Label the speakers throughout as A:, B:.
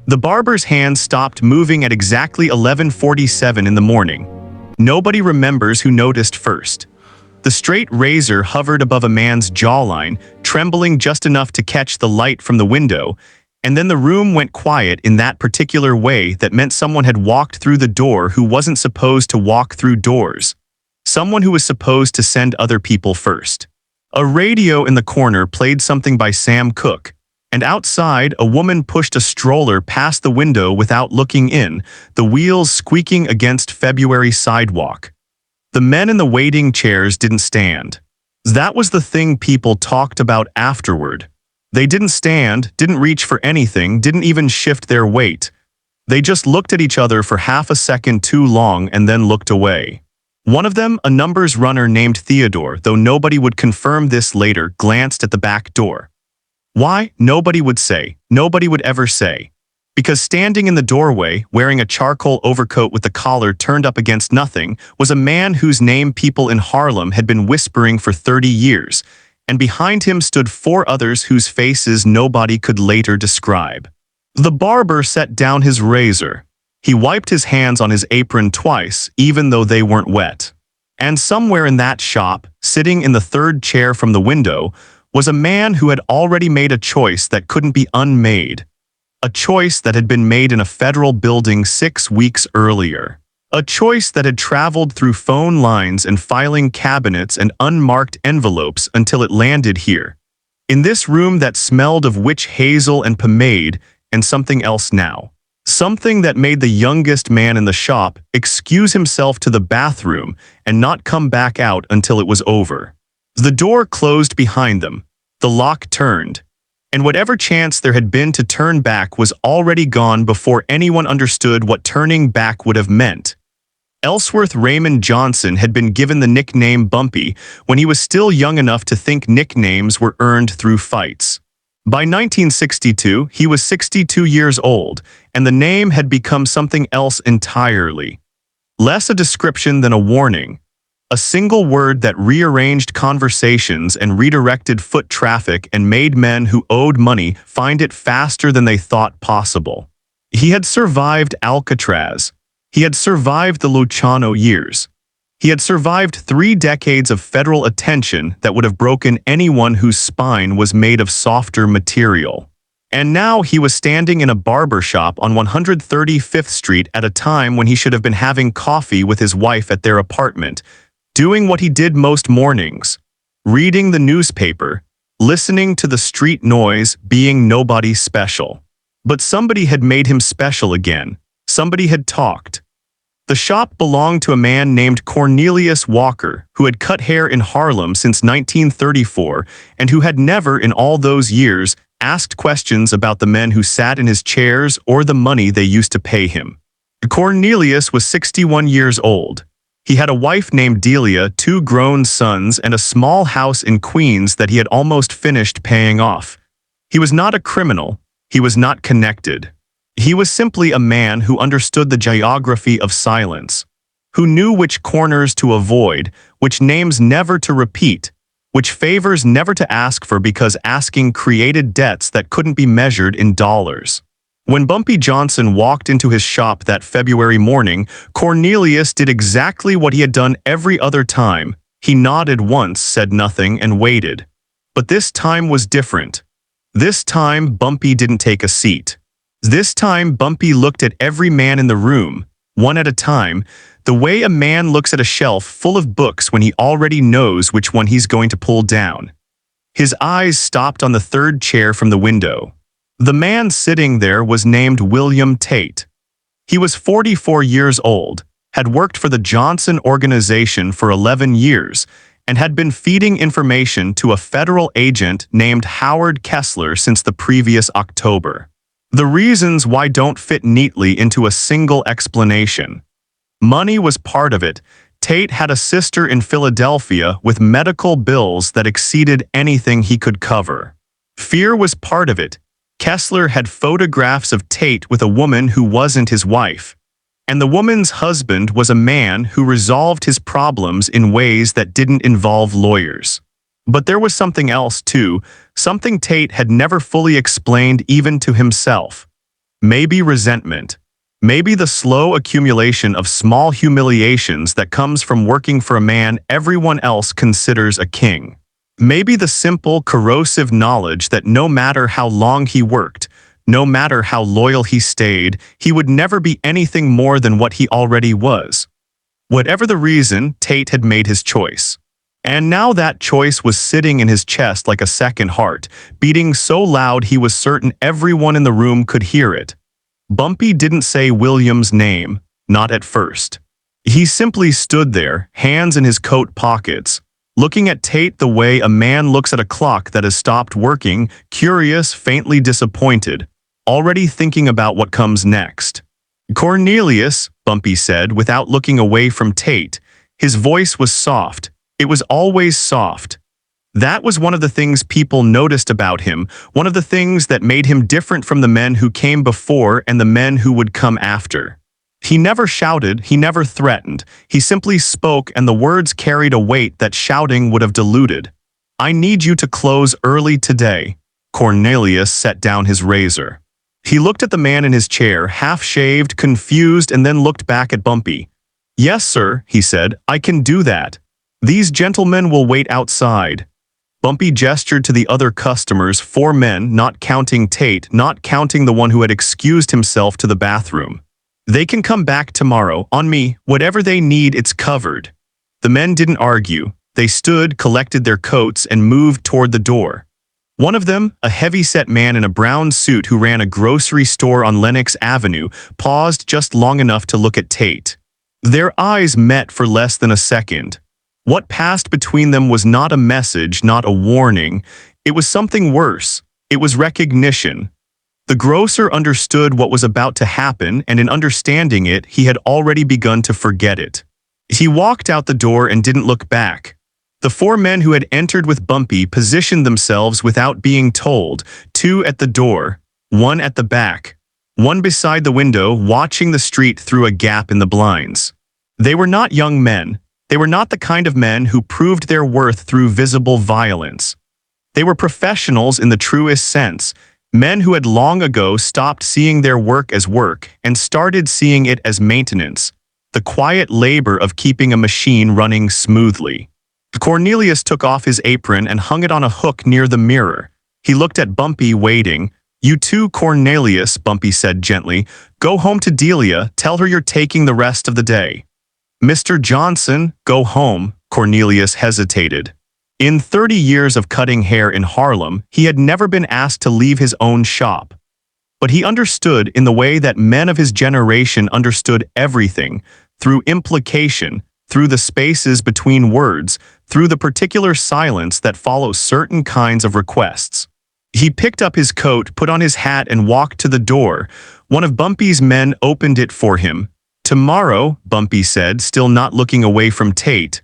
A: The barber's hands stopped moving at exactly 11:47 in the morning. Nobody remembers who noticed first. The straight razor hovered above a man's jawline, trembling just enough to catch the light from the window, and then the room went quiet in that particular way that meant someone had walked through the door who wasn't supposed to walk through doors. Someone who was supposed to send other people first. A radio in the corner played something by Sam Cooke, and outside a woman pushed a stroller past the window without looking in, the wheels squeaking against February sidewalk. The men in the waiting chairs didn't stand. That was the thing people talked about afterward. They didn't stand, didn't reach for anything, didn't even shift their weight. They just looked at each other for half a second too long and then looked away. One of them, a numbers runner named Theodore, though nobody would confirm this later, glanced at the back door. Why? Nobody would say. Nobody would ever say. Because standing in the doorway, wearing a charcoal overcoat with the collar turned up against nothing, was a man whose name people in Harlem had been whispering for 30 years, and behind him stood 4 others whose faces nobody could later describe. The barber set down his razor. He wiped his hands on his apron twice, even though they weren't wet. And somewhere in that shop, sitting in the 3rd chair from the window, was a man who had already made a choice that couldn't be unmade. A choice that had been made in a federal building 6 weeks earlier. A choice that had traveled through phone lines and filing cabinets and unmarked envelopes until it landed here. In this room that smelled of witch hazel and pomade and something else now. Something that made the youngest man in the shop excuse himself to the bathroom and not come back out until it was over. The door closed behind them. The lock turned. And whatever chance there had been to turn back was already gone before anyone understood what turning back would have meant. Ellsworth Raymond Johnson had been given the nickname Bumpy when he was still young enough to think nicknames were earned through fights. By 1962, he was 62 years old, and the name had become something else entirely. Less a description than a warning. A single word that rearranged conversations and redirected foot traffic and made men who owed money find it faster than they thought possible. He had survived Alcatraz. He had survived the Luciano years. He had survived 3 decades of federal attention that would have broken anyone whose spine was made of softer material. And now he was standing in a barbershop on 135th Street at a time when he should have been having coffee with his wife at their apartment, doing what he did most mornings, reading the newspaper, listening to the street noise, being nobody special. But somebody had made him special again. Somebody had talked. The shop belonged to a man named Cornelius Walker, who had cut hair in Harlem since 1934 and who had never in all those years asked questions about the men who sat in his chairs or the money they used to pay him. Cornelius was 61 years old. He had a wife named Delia, 2 grown sons, and a small house in Queens that he had almost finished paying off. He was not a criminal. He was not connected. He was simply a man who understood the geography of silence, who knew which corners to avoid, which names never to repeat, which favors never to ask for because asking created debts that couldn't be measured in dollars. When Bumpy Johnson walked into his shop that February morning, Cornelius did exactly what he had done every other time. He nodded once, said nothing, and waited. But this time was different. This time, Bumpy didn't take a seat. This time, Bumpy looked at every man in the room, one at a time, the way a man looks at a shelf full of books when he already knows which one he's going to pull down. His eyes stopped on the 3rd chair from the window. The man sitting there was named William Tate. He was 44 years old, had worked for the Johnson organization for 11 years, and had been feeding information to a federal agent named Howard Kessler since the previous October. The reasons why don't fit neatly into a single explanation. Money was part of it. Tate had a sister in Philadelphia with medical bills that exceeded anything he could cover. Fear was part of it. Kessler had photographs of Tate with a woman who wasn't his wife. And the woman's husband was a man who resolved his problems in ways that didn't involve lawyers. But there was something else too, something Tate had never fully explained even to himself. Maybe resentment. Maybe the slow accumulation of small humiliations that comes from working for a man everyone else considers a king. Maybe the simple, corrosive knowledge that no matter how long he worked, no matter how loyal he stayed, he would never be anything more than what he already was. Whatever the reason, Tate had made his choice. And now that choice was sitting in his chest like a second heart, beating so loud he was certain everyone in the room could hear it. Bumpy didn't say William's name, not at first. He simply stood there, hands in his coat pockets, looking at Tate the way a man looks at a clock that has stopped working, curious, faintly disappointed, already thinking about what comes next. "Cornelius," Bumpy said without looking away from Tate. His voice was soft. It was always soft. That was one of the things people noticed about him, one of the things that made him different from the men who came before and the men who would come after. He never shouted, he never threatened. He simply spoke, and the words carried a weight that shouting would have diluted. "I need you to close early today." Cornelius set down his razor. He looked at the man in his chair, half-shaved, confused, and then looked back at Bumpy. "Yes, sir," he said, "I can do that. These gentlemen will wait outside." Bumpy gestured to the other customers, 4 men, not counting Tate, not counting the one who had excused himself to the bathroom. "They can come back tomorrow, on me, whatever they need, it's covered." The men didn't argue. They stood, collected their coats, and moved toward the door. One of them, a heavy-set man in a brown suit who ran a grocery store on Lenox Avenue, paused just long enough to look at Tate. Their eyes met for less than a second. What passed between them was not a message, not a warning. It was something worse. It was recognition. The grocer understood what was about to happen, and in understanding it, he had already begun to forget it. He walked out the door and didn't look back. The 4 men who had entered with Bumpy positioned themselves without being told, 2 at the door, 1 at the back, 1 beside the window, watching the street through a gap in the blinds. They were not young men. They were not the kind of men who proved their worth through visible violence. They were professionals in the truest sense, men who had long ago stopped seeing their work as work and started seeing it as maintenance, the quiet labor of keeping a machine running smoothly. Cornelius took off his apron and hung it on a hook near the mirror. He looked at Bumpy, waiting. "You too, Cornelius," Bumpy said gently. "Go home to Delia, tell her you're taking the rest of the day." "Mr. Johnson, go home," Cornelius hesitated. In 30 years of cutting hair in Harlem, he had never been asked to leave his own shop. But he understood in the way that men of his generation understood everything, through implication, through the spaces between words, through the particular silence that follows certain kinds of requests. He picked up his coat, put on his hat, and walked to the door. One of Bumpy's men opened it for him. "Tomorrow," Bumpy said, still not looking away from Tate.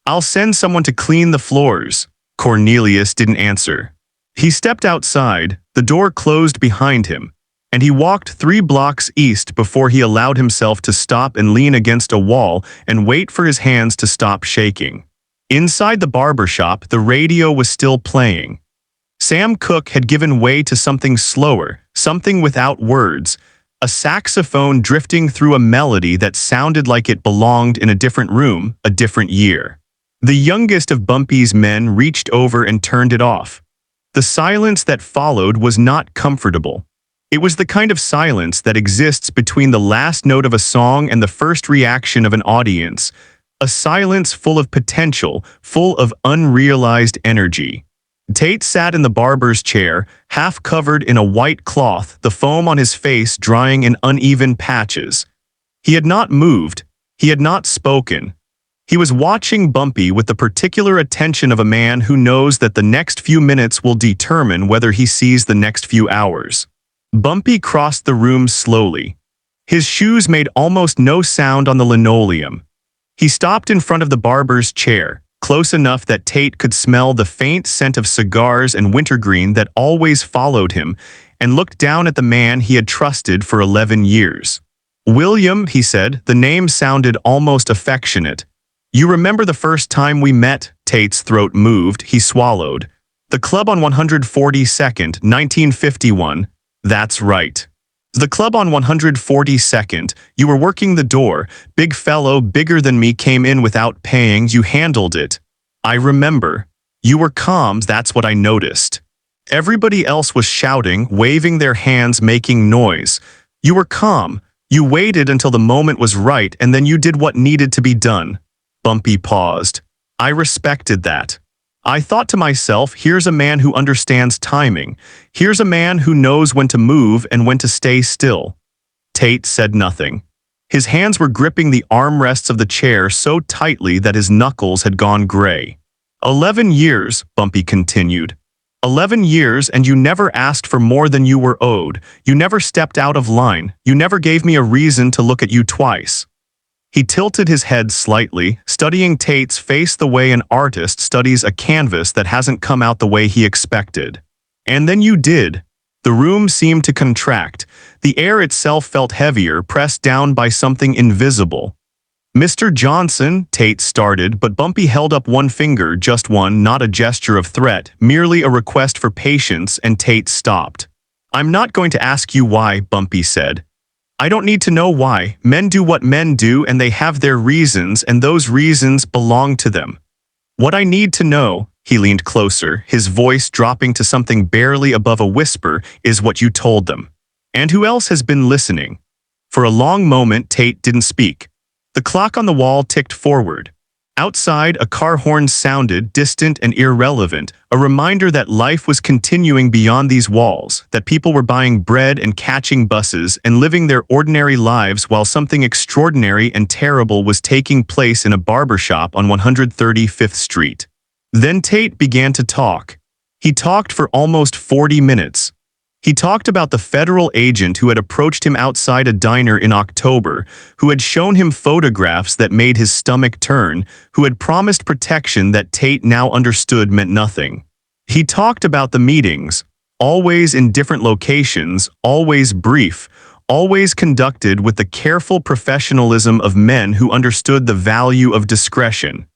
A: "I'll send someone to clean the floors." Cornelius didn't answer. He stepped outside, the door closed behind him, and he walked 3 blocks east before he allowed himself to stop and lean against a wall and wait for his hands to stop shaking. Inside the barbershop, the radio was still playing. Sam Cooke had given way to something slower, something without words, a saxophone drifting through a melody that sounded like it belonged in a different room, a different year. The youngest of Bumpy's men reached over and turned it off. The silence that followed was not comfortable. It was the kind of silence that exists between the last note of a song and the first reaction of an audience, a silence full of potential, full of unrealized energy. Tate sat in the barber's chair, half covered in a white cloth, the foam on his face drying in uneven patches. He had not moved. He had not spoken. He was watching Bumpy with the particular attention of a man who knows that the next few minutes will determine whether he sees the next few hours. Bumpy crossed the room slowly. His shoes made almost no sound on the linoleum. He stopped in front of the barber's chair, close enough that Tate could smell the faint scent of cigars and wintergreen that always followed him, and looked down at the man he had trusted for 11 years. "William," he said, the name sounded almost affectionate. "You remember the first time we met?" Tate's throat moved, he swallowed. "The club on 142nd, 1951. That's right." The club on 142nd, you were working the door, big fellow bigger than me came in without paying, you handled it. I remember. You were calm, that's what I noticed. Everybody else was shouting, waving their hands, making noise. You were calm. You waited until the moment was right and then you did what needed to be done. Bumpy paused. I respected that. I thought to myself, here's a man who understands timing. Here's a man who knows when to move and when to stay still. Tate said nothing. His hands were gripping the armrests of the chair so tightly that his knuckles had gone gray. 11 years, Bumpy continued. 11 years and you never asked for more than you were owed. You never stepped out of line. You never gave me a reason to look at you twice. He tilted his head slightly, studying Tate's face the way an artist studies a canvas that hasn't come out the way he expected. And then you did. The room seemed to contract. The air itself felt heavier, pressed down by something invisible. Mr. Johnson, Tate started, but Bumpy held up one finger, just one, not a gesture of threat, merely a request for patience, and Tate stopped. I'm not going to ask you why, Bumpy said. I don't need to know why. Men do what men do and they have their reasons and those reasons belong to them. What I need to know, he leaned closer, his voice dropping to something barely above a whisper, is what you told them. And who else has been listening? For a long moment, Tate didn't speak. The clock on the wall ticked forward. Outside, a car horn sounded, distant and irrelevant, a reminder that life was continuing beyond these walls, that people were buying bread and catching buses and living their ordinary lives while something extraordinary and terrible was taking place in a barbershop on 135th Street. Then Tate began to talk. He talked for almost 40 minutes. He talked about the federal agent who had approached him outside a diner in October, who had shown him photographs that made his stomach turn, who had promised protection that Tate now understood meant nothing. He talked about the meetings, always in different locations, always brief, always conducted with the careful professionalism of men who understood the value of discretion.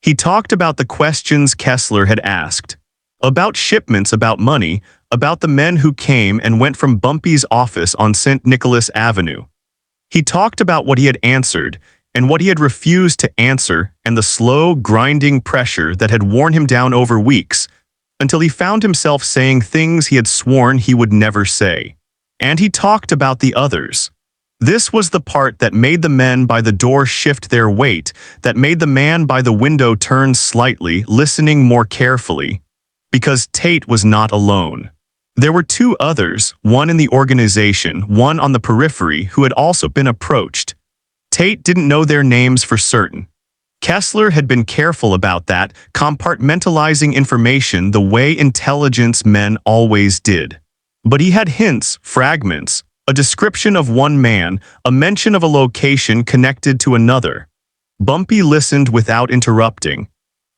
A: He talked about the questions Kessler had asked. About shipments, about money, about the men who came and went from Bumpy's office on St. Nicholas Avenue. He talked about what he had answered, and what he had refused to answer, and the slow, grinding pressure that had worn him down over weeks, until he found himself saying things he had sworn he would never say. And he talked about the others. This was the part that made the men by the door shift their weight, that made the man by the window turn slightly, listening more carefully. Because Tate was not alone. There were two others, one in the organization, one on the periphery, who had also been approached. Tate didn't know their names for certain. Kessler had been careful about that, compartmentalizing information the way intelligence men always did. But he had hints, fragments, a description of one man, a mention of a location connected to another. Bumpy listened without interrupting.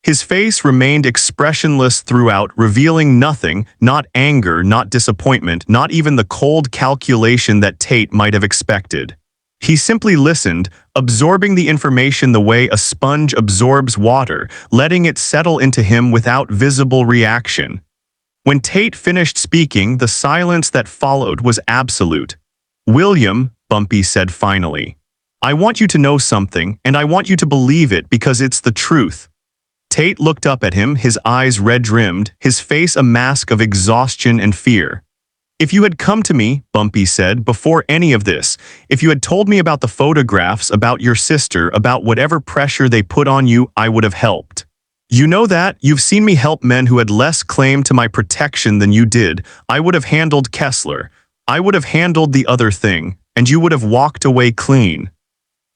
A: His face remained expressionless throughout, revealing nothing, not anger, not disappointment, not even the cold calculation that Tate might have expected. He simply listened, absorbing the information the way a sponge absorbs water, letting it settle into him without visible reaction. When Tate finished speaking, the silence that followed was absolute. "William," Bumpy said finally, "I want you to know something, and I want you to believe it because it's the truth." Tate looked up at him, his eyes red-rimmed, his face a mask of exhaustion and fear. "If you had come to me," Bumpy said, "before any of this, if you had told me about the photographs, about your sister, about whatever pressure they put on you, I would have helped. You know that, you've seen me help men who had less claim to my protection than you did. I would have handled Kessler. I would have handled the other thing, and you would have walked away clean."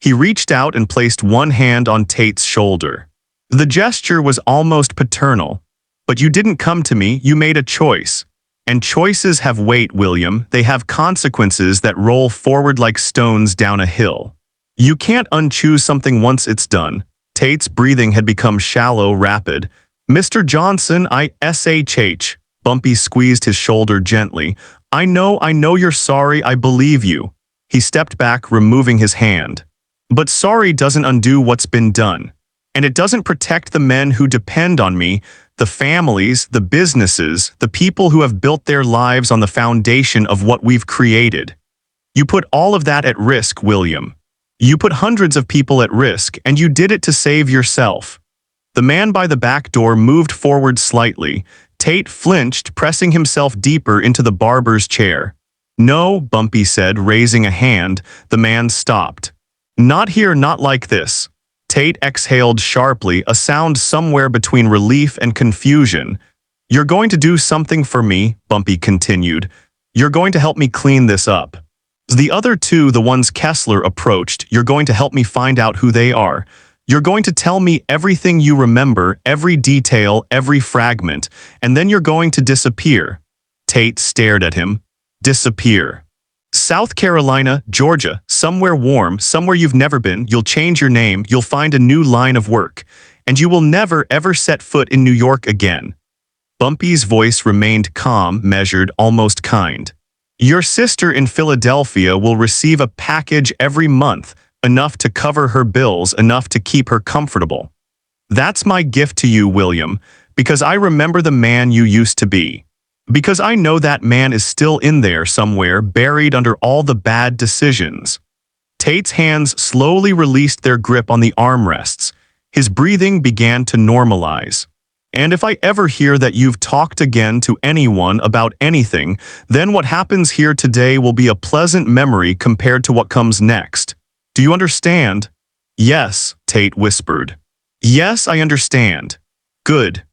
A: He reached out and placed one hand on Tate's shoulder. The gesture was almost paternal. "But you didn't come to me, you made a choice. And choices have weight, William. They have consequences that roll forward like stones down a hill. You can't unchoose something once it's done." Tate's breathing had become shallow, rapid. "Mr. Johnson, I—SHH." Bumpy squeezed his shoulder gently. I know you're sorry, I believe you." He stepped back, removing his hand. "But sorry doesn't undo what's been done. And it doesn't protect the men who depend on me, the families, the businesses, the people who have built their lives on the foundation of what we've created. You put all of that at risk, William. You put hundreds of people at risk, and you did it to save yourself." The man by the back door moved forward slightly. Tate flinched, pressing himself deeper into the barber's chair. "No," Bumpy said, raising a hand. The man stopped. "Not here, not like this." Tate exhaled sharply, a sound somewhere between relief and confusion. "You're going to do something for me," Bumpy continued. "You're going to help me clean this up. The other two, the ones Kessler approached, you're going to help me find out who they are. You're going to tell me everything you remember, every detail, every fragment, and then you're going to disappear." Tate stared at him. "Disappear. South Carolina, Georgia, somewhere warm, somewhere you've never been. You'll change your name, you'll find a new line of work, and you will never ever set foot in New York again." Bumpy's voice remained calm, measured, almost kind. "Your sister in Philadelphia will receive a package every month, enough to cover her bills, enough to keep her comfortable. That's my gift to you, William, because I remember the man you used to be. Because I know that man is still in there somewhere, buried under all the bad decisions." Tate's hands slowly released their grip on the armrests. His breathing began to normalize. "And if I ever hear that you've talked again to anyone about anything, then what happens here today will be a pleasant memory compared to what comes next. Do you understand?" "Yes," Tate whispered. "Yes, I understand." "Good."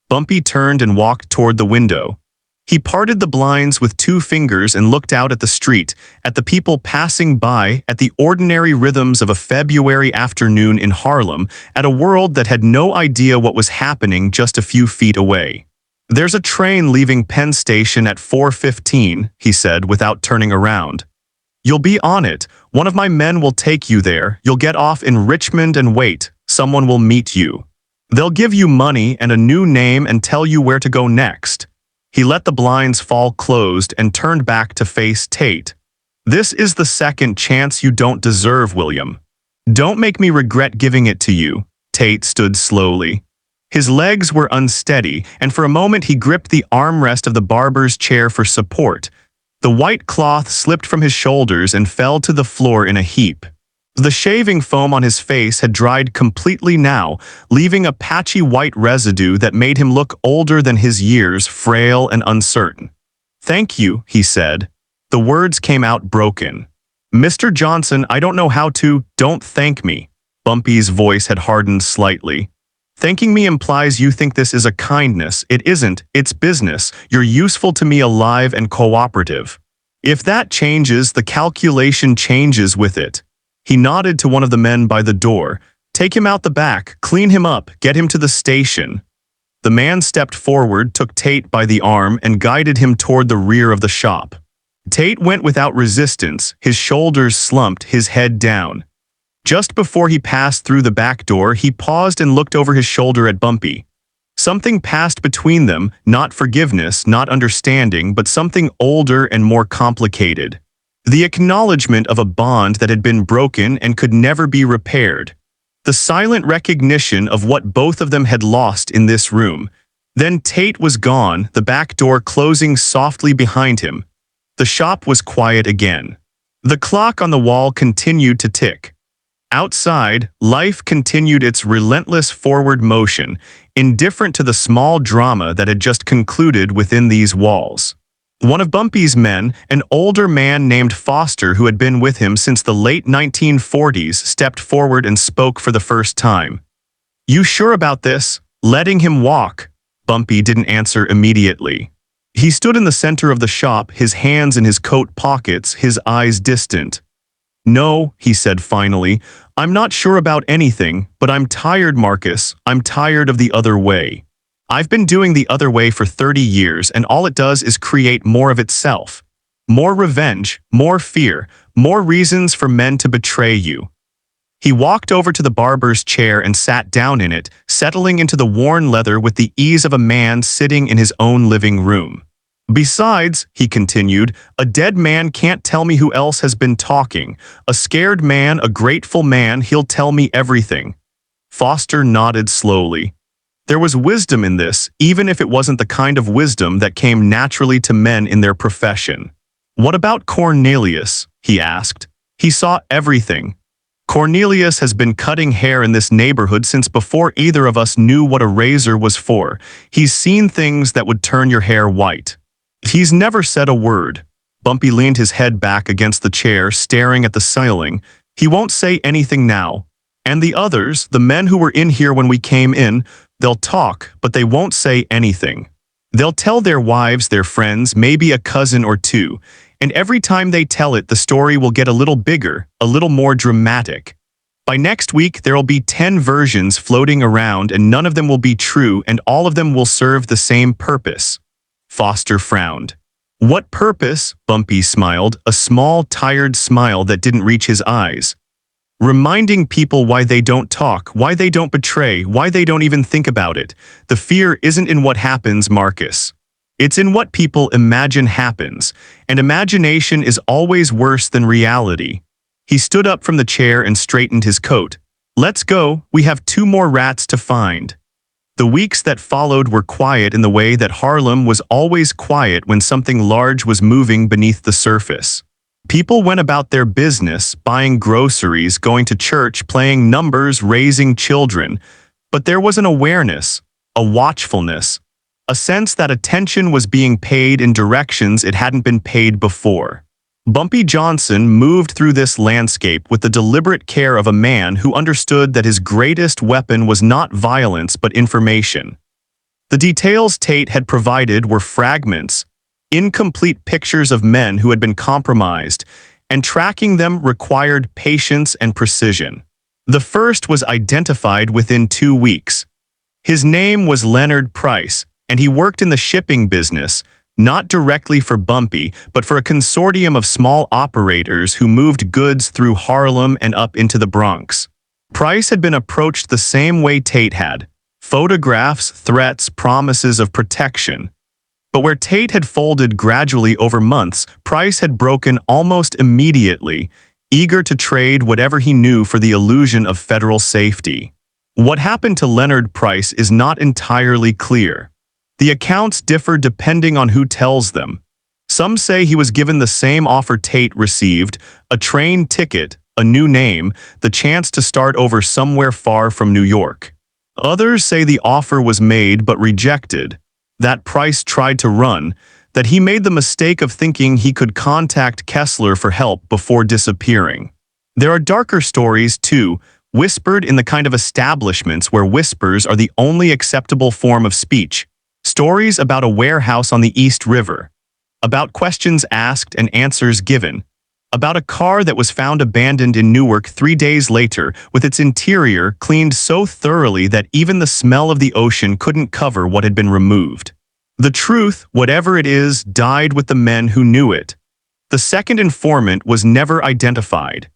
A: Bumpy turned and walked toward the window. He parted the blinds with 2 fingers and looked out at the street, at the people passing by, at the ordinary rhythms of a February afternoon in Harlem, at a world that had no idea what was happening just a few feet away. "There's a train leaving Penn Station at 4:15, he said without turning around. "You'll be on it. One of my men will take you there. You'll get off in Richmond and wait. Someone will meet you. They'll give you money and a new name and tell you where to go next." He let the blinds fall closed and turned back to face Tate. "This is the second chance you don't deserve, William. Don't make me regret giving it to you." Tate stood slowly. His legs were unsteady, and for a moment he gripped the armrest of the barber's chair for support. The white cloth slipped from his shoulders and fell to the floor in a heap. The shaving foam on his face had dried completely now, leaving a patchy white residue that made him look older than his years, frail and uncertain. "Thank you," he said. The words came out broken. "Mr. Johnson, I don't know how to, don't thank me." Bumpy's voice had hardened slightly. "Thanking me implies you think this is a kindness. It isn't, it's business. You're useful to me, alive and cooperative. If that changes, the calculation changes with it." He nodded to one of the men by the door. "Take him out the back, clean him up, get him to the station." The man stepped forward, took Tate by the arm, and guided him toward the rear of the shop. Tate went without resistance, his shoulders slumped, his head down. Just before he passed through the back door, he paused and looked over his shoulder at Bumpy. Something passed between them, not forgiveness, not understanding, but something older and more complicated. The acknowledgement of a bond that had been broken and could never be repaired. The silent recognition of what both of them had lost in this room. Then Tate was gone, the back door closing softly behind him. The shop was quiet again. The clock on the wall continued to tick. Outside, life continued its relentless forward motion, indifferent to the small drama that had just concluded within these walls. One of Bumpy's men, an older man named Foster who had been with him since the late 1940s, stepped forward and spoke for the first time. "You sure about this? Letting him walk?" Bumpy didn't answer immediately. He stood in the center of the shop, his hands in his coat pockets, his eyes distant. "No," he said finally, "I'm not sure about anything, but I'm tired, Marcus. I'm tired of the other way. I've been doing the other way for 30 years, and all it does is create more of itself. More revenge, more fear, more reasons for men to betray you." He walked over to the barber's chair and sat down in it, settling into the worn leather with the ease of a man sitting in his own living room. "Besides," he continued, "a dead man can't tell me who else has been talking. A scared man, a grateful man, he'll tell me everything." Foster nodded slowly. There was wisdom in this, even if it wasn't the kind of wisdom that came naturally to men in their profession. "What about Cornelius?" he asked. "He saw everything. Cornelius has been cutting hair in this neighborhood since before either of us knew what a razor was for. He's seen things that would turn your hair white." "He's never said a word." Bumpy leaned his head back against the chair, staring at the ceiling. "He won't say anything now. And the others, the men who were in here when we came in, they'll talk, but they won't say anything. They'll tell their wives, their friends, maybe a cousin or two, and every time they tell it, the story will get a little bigger, a little more dramatic. By next week, there'll be 10 versions floating around, and none of them will be true, and all of them will serve the same purpose." Foster frowned. "What purpose?" Bumpy smiled, a small, tired smile that didn't reach his eyes. "Reminding people why they don't talk, why they don't betray, why they don't even think about it. The fear isn't in what happens, Marcus. It's in what people imagine happens, and imagination is always worse than reality." He stood up from the chair and straightened his coat. "Let's go, we have 2 more rats to find." The weeks that followed were quiet in the way that Harlem was always quiet when something large was moving beneath the surface. People went about their business, buying groceries, going to church, playing numbers, raising children. But there was an awareness, a watchfulness, a sense that attention was being paid in directions it hadn't been paid before. Bumpy Johnson moved through this landscape with the deliberate care of a man who understood that his greatest weapon was not violence but information. The details Tate had provided were fragments, incomplete pictures of men who had been compromised, and tracking them required patience and precision. The first was identified within 2 weeks. His name was Leonard Price, and he worked in the shipping business, not directly for Bumpy, but for a consortium of small operators who moved goods through Harlem and up into the Bronx. Price had been approached the same way Tate had: photographs, threats, promises of protection. But where Tate had folded gradually over months, Price had broken almost immediately, eager to trade whatever he knew for the illusion of federal safety. What happened to Leonard Price is not entirely clear. The accounts differ depending on who tells them. Some say he was given the same offer Tate received: a train ticket, a new name, the chance to start over somewhere far from New York. Others say the offer was made but rejected, that Price tried to run, that he made the mistake of thinking he could contact Kessler for help before disappearing. There are darker stories, too, whispered in the kind of establishments where whispers are the only acceptable form of speech. Stories about a warehouse on the East River, about questions asked and answers given, about a car that was found abandoned in Newark 3 days later with its interior cleaned so thoroughly that even the smell of the ocean couldn't cover what had been removed. The truth, whatever it is, died with the men who knew it. The second informant was never identified.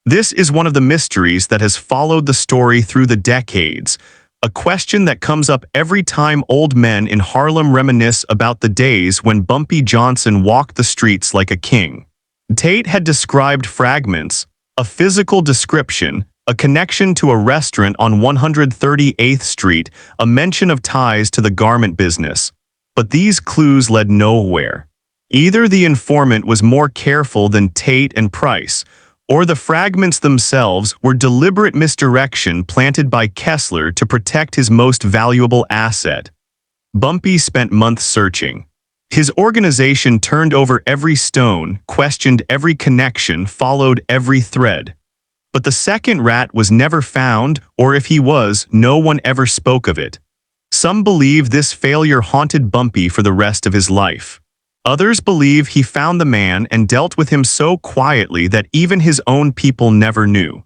A: This is one of the mysteries that has followed the story through the decades, a question that comes up every time old men in Harlem reminisce about the days when Bumpy Johnson walked the streets like a king. Tate had described fragments, a physical description, a connection to a restaurant on 138th Street, a mention of ties to the garment business. But these clues led nowhere. Either the informant was more careful than Tate and Price, or the fragments themselves were deliberate misdirection planted by Kessler to protect his most valuable asset. Bumpy spent months searching. His organization turned over every stone, questioned every connection, followed every thread. But the second rat was never found, or if he was, no one ever spoke of it. Some believe this failure haunted Bumpy for the rest of his life. Others believe he found the man and dealt with him so quietly that even his own people never knew.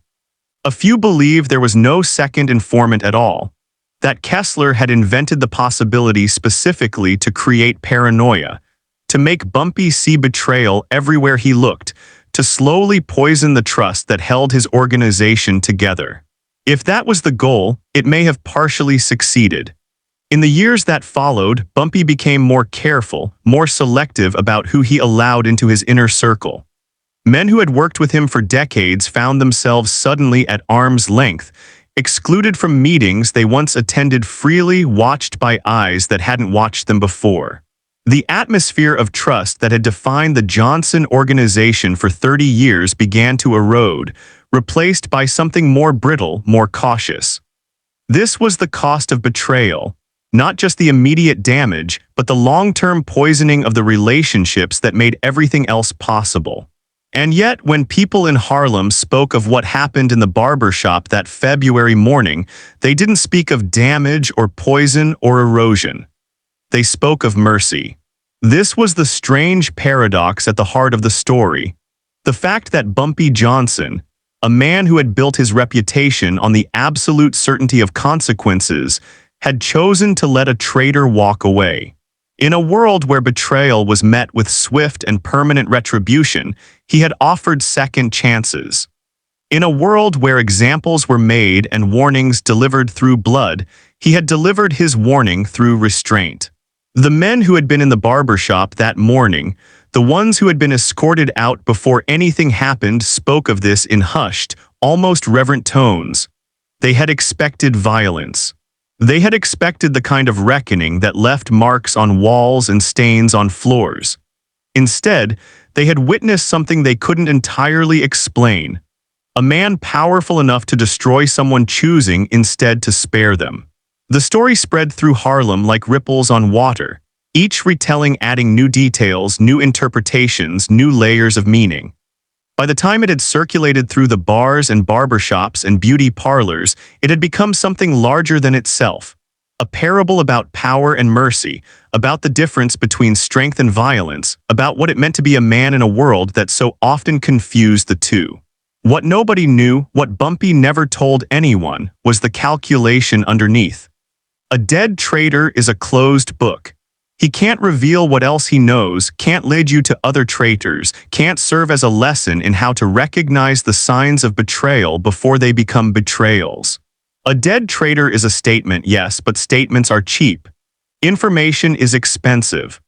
A: A few believe there was no second informant at all, that Kessler had invented the possibility specifically to create paranoia, to make Bumpy see betrayal everywhere he looked, to slowly poison the trust that held his organization together. If that was the goal, it may have partially succeeded. In the years that followed, Bumpy became more careful, more selective about who he allowed into his inner circle. Men who had worked with him for decades found themselves suddenly at arm's length, excluded from meetings they once attended freely, watched by eyes that hadn't watched them before. The atmosphere of trust that had defined the Johnson organization for 30 years began to erode, replaced by something more brittle, more cautious. This was the cost of betrayal, not just the immediate damage, but the long-term poisoning of the relationships that made everything else possible. And yet, when people in Harlem spoke of what happened in the barbershop that February morning, they didn't speak of damage or poison or erosion. They spoke of mercy. This was the strange paradox at the heart of the story. The fact that Bumpy Johnson, a man who had built his reputation on the absolute certainty of consequences, had chosen to let a traitor walk away. In a world where betrayal was met with swift and permanent retribution, he had offered second chances. In a world where examples were made and warnings delivered through blood, he had delivered his warning through restraint. The men who had been in the barbershop that morning, the ones who had been escorted out before anything happened, spoke of this in hushed, almost reverent tones. They had expected violence. They had expected the kind of reckoning that left marks on walls and stains on floors. Instead, they had witnessed something they couldn't entirely explain. A man powerful enough to destroy someone choosing instead to spare them. The story spread through Harlem like ripples on water, each retelling adding new details, new interpretations, new layers of meaning. By the time it had circulated through the bars and barbershops and beauty parlors, it had become something larger than itself. A parable about power and mercy, about the difference between strength and violence, about what it meant to be a man in a world that so often confused the two. What nobody knew, what Bumpy never told anyone, was the calculation underneath. A dead traitor is a closed book. He can't reveal what else he knows, can't lead you to other traitors, can't serve as a lesson in how to recognize the signs of betrayal before they become betrayals. A dead traitor is a statement, yes, but statements are cheap. Information is expensive.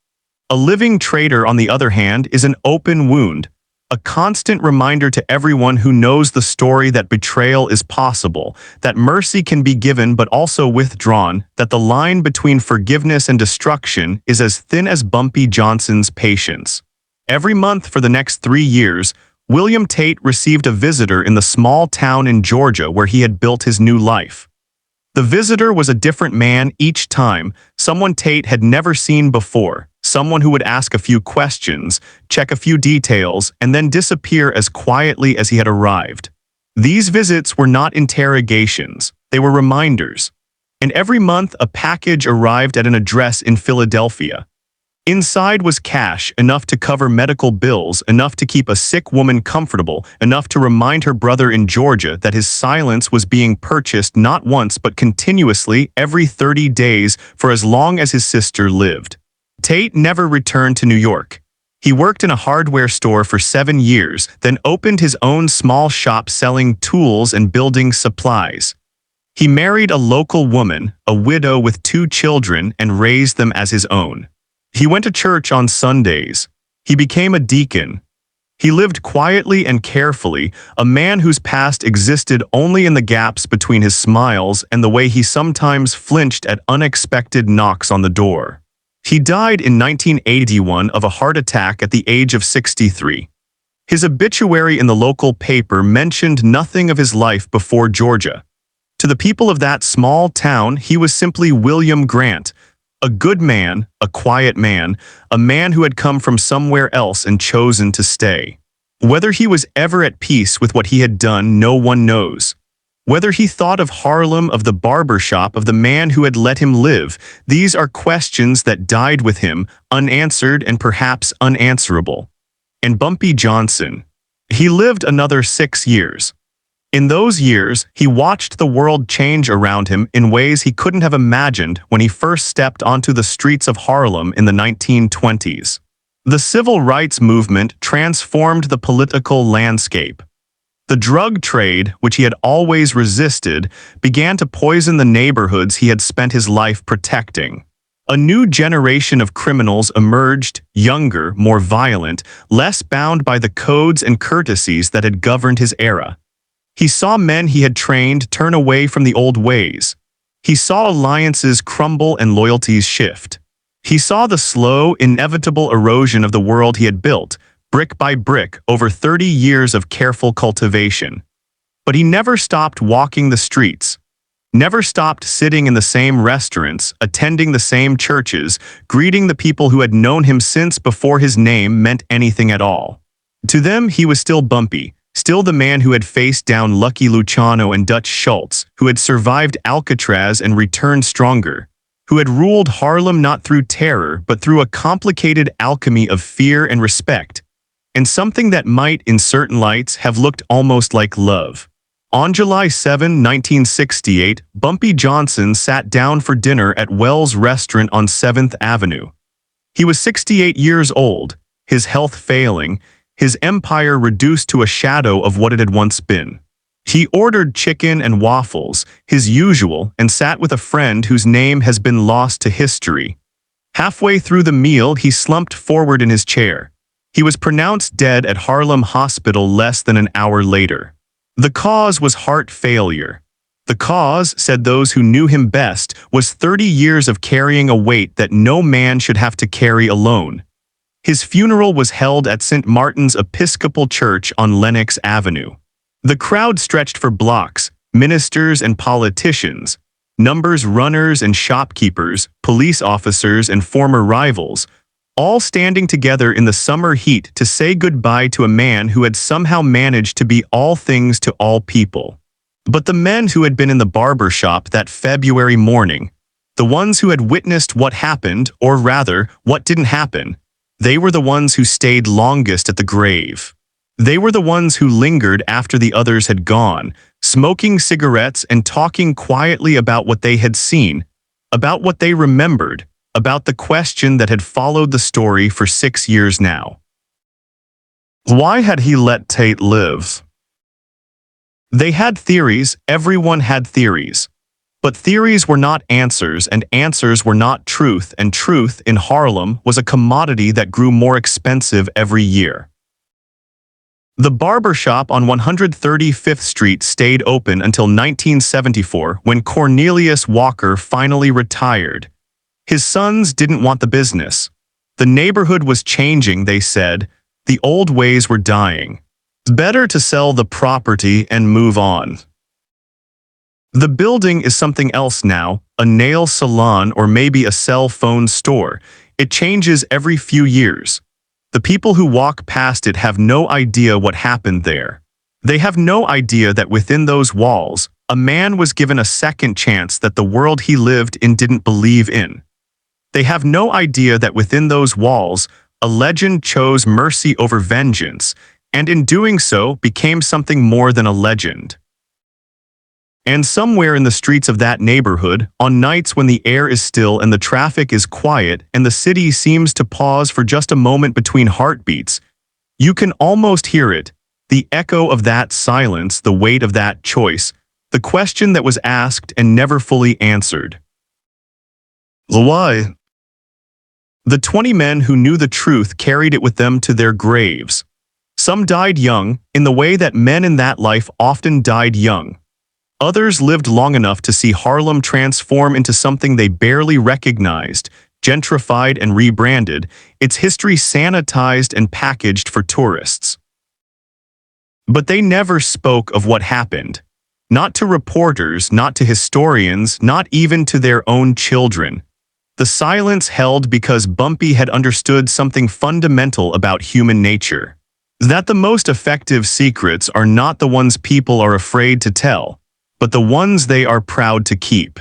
A: A living traitor, on the other hand, is an open wound, a constant reminder to everyone who knows the story that betrayal is possible, that mercy can be given but also withdrawn, that the line between forgiveness and destruction is as thin as Bumpy Johnson's patience. Every month for the next 3 years, William Tate received a visitor in the small town in Georgia where he had built his new life. The visitor was a different man each time, someone Tate had never seen before. Someone who would ask a few questions, check a few details, and then disappear as quietly as he had arrived. These visits were not interrogations, they were reminders. And every month a package arrived at an address in Philadelphia. Inside was cash, enough to cover medical bills, enough to keep a sick woman comfortable, enough to remind her brother in Georgia that his silence was being purchased not once but continuously every 30 days for as long as his sister lived. Tate never returned to New York. He worked in a hardware store for 7 years, then opened his own small shop selling tools and building supplies. He married a local woman, a widow with 2 children, and raised them as his own. He went to church on Sundays. He became a deacon. He lived quietly and carefully, a man whose past existed only in the gaps between his smiles and the way he sometimes flinched at unexpected knocks on the door. He died in 1981 of a heart attack at the age of 63. His obituary in the local paper mentioned nothing of his life before Georgia. To the people of that small town, he was simply William Grant, a good man, a quiet man, a man who had come from somewhere else and chosen to stay. Whether he was ever at peace with what he had done, no one knows. Whether he thought of Harlem, of the barbershop, of the man who had let him live, these are questions that died with him, unanswered and perhaps unanswerable. And Bumpy Johnson. He lived another 6 years. In those years, he watched the world change around him in ways he couldn't have imagined when he first stepped onto the streets of Harlem in the 1920s. The civil rights movement transformed the political landscape. The drug trade, which he had always resisted, began to poison the neighborhoods he had spent his life protecting. A new generation of criminals emerged, younger, more violent, less bound by the codes and courtesies that had governed his era. He saw men he had trained turn away from the old ways. He saw alliances crumble and loyalties shift. He saw the slow, inevitable erosion of the world he had built, brick by brick, over 30 years of careful cultivation. But he never stopped walking the streets, never stopped sitting in the same restaurants, attending the same churches, greeting the people who had known him since before his name meant anything at all. To them, he was still Bumpy, still the man who had faced down Lucky Luciano and Dutch Schultz, who had survived Alcatraz and returned stronger, who had ruled Harlem not through terror but through a complicated alchemy of fear and respect, and something that might, in certain lights, have looked almost like love. On July 7, 1968, Bumpy Johnson sat down for dinner at Wells Restaurant on 7th Avenue. He was 68 years old, his health failing, his empire reduced to a shadow of what it had once been. He ordered chicken and waffles, his usual, and sat with a friend whose name has been lost to history. Halfway through the meal, he slumped forward in his chair. He was pronounced dead at Harlem Hospital less than an hour later. The cause was heart failure. The cause, said those who knew him best, was 30 years of carrying a weight that no man should have to carry alone. His funeral was held at St. Martin's Episcopal Church on Lenox Avenue. The crowd stretched for blocks, ministers and politicians, numbers runners and shopkeepers, police officers and former rivals, all standing together in the summer heat to say goodbye to a man who had somehow managed to be all things to all people. But the men who had been in the barbershop that February morning, the ones who had witnessed what happened, or rather, what didn't happen, they were the ones who stayed longest at the grave. They were the ones who lingered after the others had gone, smoking cigarettes and talking quietly about what they had seen, about what they remembered, about the question that had followed the story for 6 years now. Why had he let Tate live? They had theories, everyone had theories. But theories were not answers, and answers were not truth, and truth in Harlem was a commodity that grew more expensive every year. The barbershop on 135th Street stayed open until 1974, when Cornelius Walker finally retired. His sons didn't want the business. The neighborhood was changing, they said. The old ways were dying. Better to sell the property and move on. The building is something else now, a nail salon or maybe a cell phone store. It changes every few years. The people who walk past it have no idea what happened there. They have no idea that within those walls, a man was given a second chance that the world he lived in didn't believe in. They have no idea that within those walls, a legend chose mercy over vengeance, and in doing so became something more than a legend. And somewhere in the streets of that neighborhood, on nights when the air is still and the traffic is quiet and the city seems to pause for just a moment between heartbeats, you can almost hear it, the echo of that silence, the weight of that choice, the question that was asked and never fully answered. Why? The 20 men who knew the truth carried it with them to their graves. Some died young, in the way that men in that life often died young. Others lived long enough to see Harlem transform into something they barely recognized, gentrified and rebranded, its history sanitized and packaged for tourists. But they never spoke of what happened. Not to reporters, not to historians, not even to their own children. The silence held because Bumpy had understood something fundamental about human nature. That the most effective secrets are not the ones people are afraid to tell, but the ones they are proud to keep.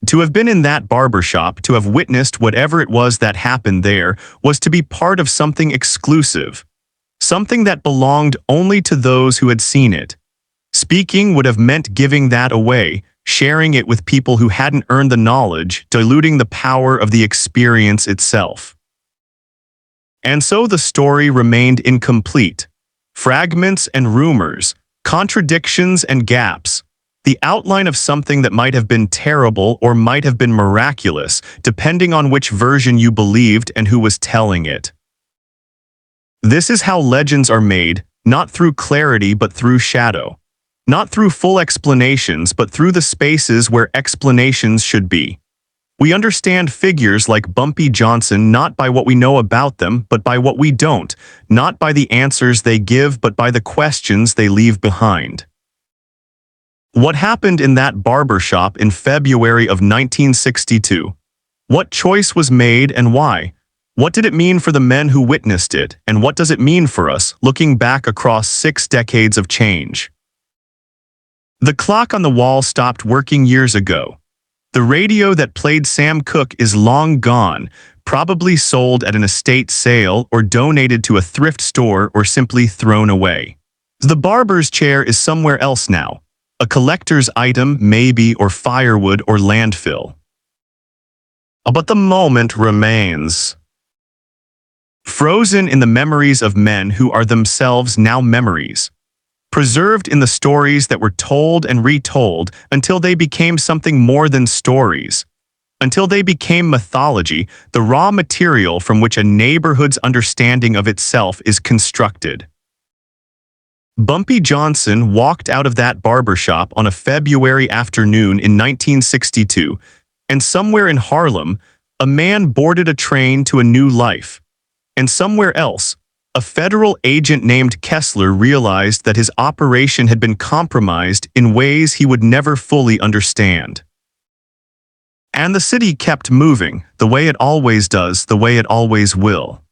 A: To have been in that barbershop, to have witnessed whatever it was that happened there, was to be part of something exclusive, something that belonged only to those who had seen it. Speaking would have meant giving that away, sharing it with people who hadn't earned the knowledge, diluting the power of the experience itself. And so the story remained incomplete. Fragments and rumors, contradictions and gaps, the outline of something that might have been terrible or might have been miraculous, depending on which version you believed and who was telling it. This is how legends are made, not through clarity but through shadow. Not through full explanations but through the spaces where explanations should be. We understand figures like Bumpy Johnson not by what we know about them, but by what we don't, not by the answers they give, but by the questions they leave behind. What happened in that barbershop in February of 1962? What choice was made and why? What did it mean for the men who witnessed it, and what does it mean for us, looking back across 6 decades of change? The clock on the wall stopped working years ago. The radio that played Sam Cooke is long gone, probably sold at an estate sale or donated to a thrift store or simply thrown away. The barber's chair is somewhere else now, a collector's item maybe, or firewood or landfill. But the moment remains. Frozen in the memories of men who are themselves now memories. Preserved in the stories that were told and retold until they became something more than stories. Until they became mythology, the raw material from which a neighborhood's understanding of itself is constructed. Bumpy Johnson walked out of that barbershop on a February afternoon in 1962, and somewhere in Harlem, a man boarded a train to a new life. And somewhere else, a federal agent named Kessler realized that his operation had been compromised in ways he would never fully understand. And the city kept moving, the way it always does, the way it always will.